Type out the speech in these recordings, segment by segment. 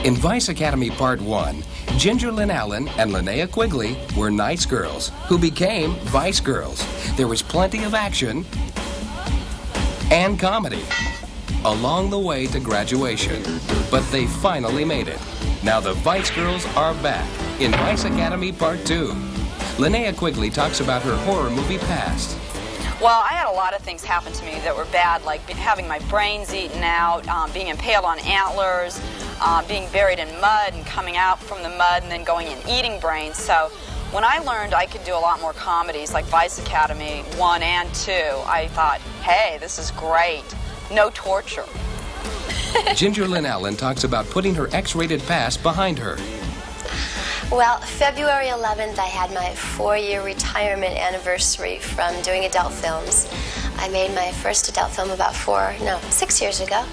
In Vice Academy Part 1, Ginger Lynn Allen and Linnea Quigley were nice girls who became Vice girls. There was plenty of action and comedy along the way to graduation, but they finally made it. Now the Vice girls are back in Vice Academy Part 2. Linnea Quigley talks about her horror movie past. Well, I had a lot of things happen to me that were bad, like having my brains eaten out, being impaled on antlers, being buried in mud and coming out from the mud and then going and eating brains. So when I learned I could do a lot more comedies like Vice Academy 1 and 2, I thought, hey, this is great. No torture. Ginger Lynn Allen talks about putting her X-rated past behind her. Well, February 11th, I had my 4-year retirement anniversary from doing adult films. I made my first adult film about 6 years ago.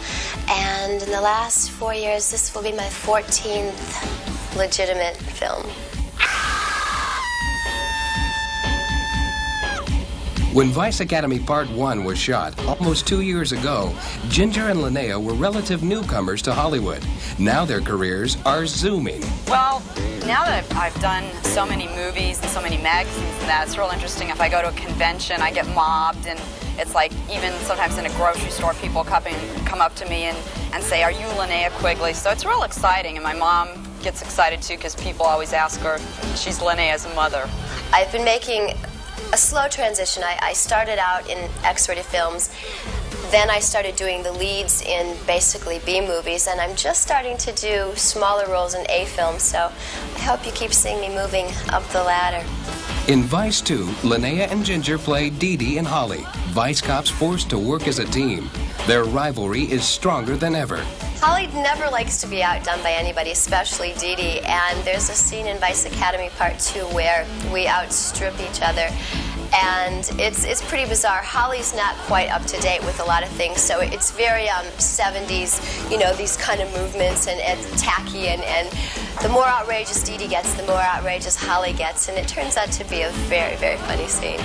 And in the last 4 years, this will be my 14th legitimate film. When Vice Academy Part 1 was shot almost 2 years ago, Ginger and Linnea were relative newcomers to Hollywood. Now their careers are zooming. Well, now that I've done so many movies and so many magazines and that, it's real interesting. If I go to a convention, I get mobbed, and it's like even sometimes in a grocery store, people come up to me and say, "Are you Linnea Quigley?" So it's real exciting, and my mom gets excited too because people always ask her, she's Linnea's mother. I've been making a slow transition. I started out in X-rated films, then I started doing the leads in basically B movies, and I'm just starting to do smaller roles in A films, so I hope you keep seeing me moving up the ladder. In Vice 2, Linnea and Ginger play Dee Dee and Holly, Vice cops forced to work as a team. Their rivalry is stronger than ever. Holly never likes to be outdone by anybody, especially Dee Dee, and there's a scene in Vice Academy Part 2 where we outstrip each other, and it's pretty bizarre. Holly's not quite up to date with a lot of things, so it's very 70s, you know, these kind of movements and tacky, and the more outrageous Dee Dee gets, the more outrageous Holly gets, and it turns out to be a very, very funny scene.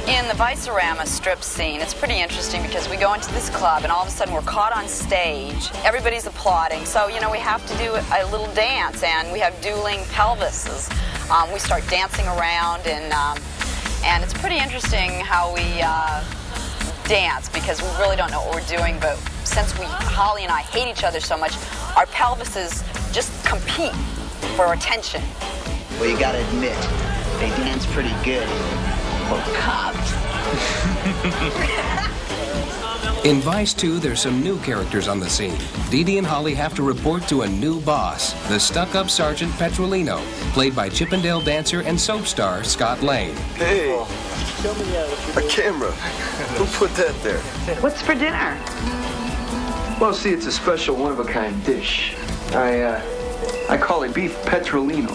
In the Vice-orama strip scene, it's pretty interesting because we go into this club and all of a sudden we're caught on stage. Everybody's applauding, so you know we have to do a little dance, and we have dueling pelvises. We start dancing around, and it's pretty interesting how we dance because we really don't know what we're doing. But since Holly and I hate each other so much, our pelvises just compete for attention. Well, you gotta admit, they dance pretty good. Cops. In Vice 2, there's some new characters on the scene. Dee Dee and Holly have to report to a new boss, the stuck-up Sergeant Petrolino, played by Chippendale dancer and soap star Scott Lane. Hey, a camera. Who put that there? What's for dinner? Well, see, it's a special one-of-a-kind dish. I call it beef Petrolino.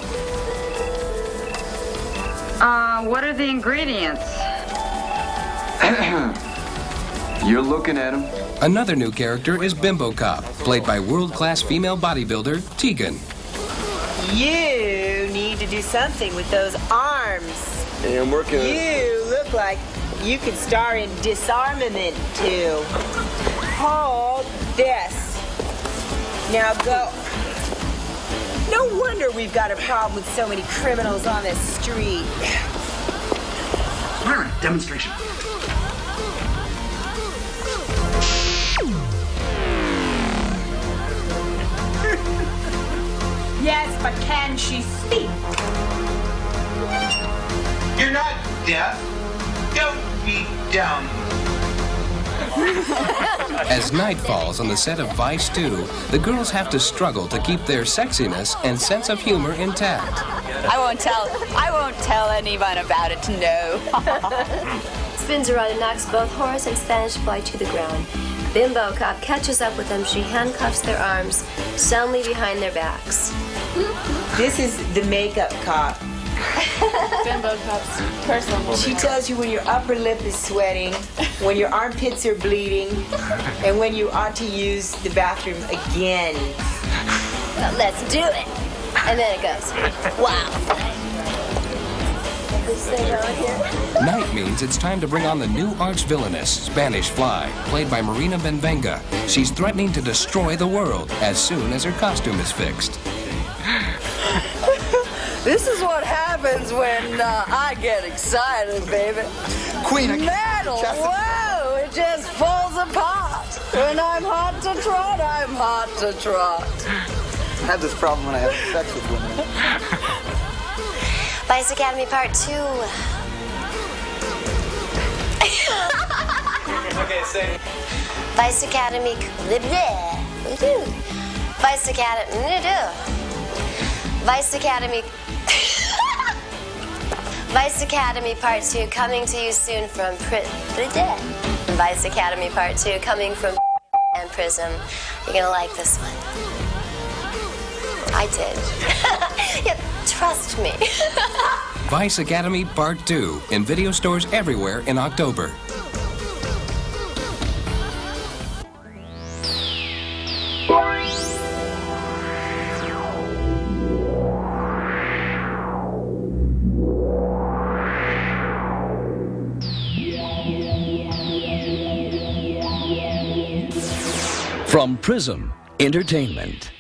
What are the ingredients? You're looking at him. Another new character is Bimbo Cop, played by world-class female bodybuilder Tegan. You need to do something with those arms. Hey, I'm working on it. You look like you could star in Disarmament too. Hold this. Now go. No wonder we've got a problem with so many criminals on this street. All right, demonstration. Yes, but can she speak? You're not deaf. Don't be dumb. As night falls on the set of Vice 2, the girls have to struggle to keep their sexiness and sense of humor intact. I won't tell anyone about it, no. Spins around and knocks both horse and Spanish fly to the ground. Bimbo Cop catches up with them. She handcuffs their arms soundly behind their backs. This is the makeup cop. Bimbo Cop's personal. She tells you when your upper lip is sweating, when your armpits are bleeding, and when you ought to use the bathroom again. Well, let's do it. And then it goes, wow. this thing out here. Night means it's time to bring on the new arch-villainess, Spanish Fly, played by Marina Benvenga. She's threatening to destroy the world as soon as her costume is fixed. This is what happens when I get excited, baby. Queen, Metal, whoa, it just falls apart. When I'm hot to trot, I'm hot to trot. I have this problem when I have sex with women. Vice Academy Part 2. Okay, say. Vice Academy. Vice Academy. Vice Academy. Vice Academy Part 2 coming to you soon from Vice Academy Part 2 coming from and Prism. You're gonna like this one. I did. Yeah, trust me. Vice Academy Part 2 in video stores everywhere in October. From Prism Entertainment.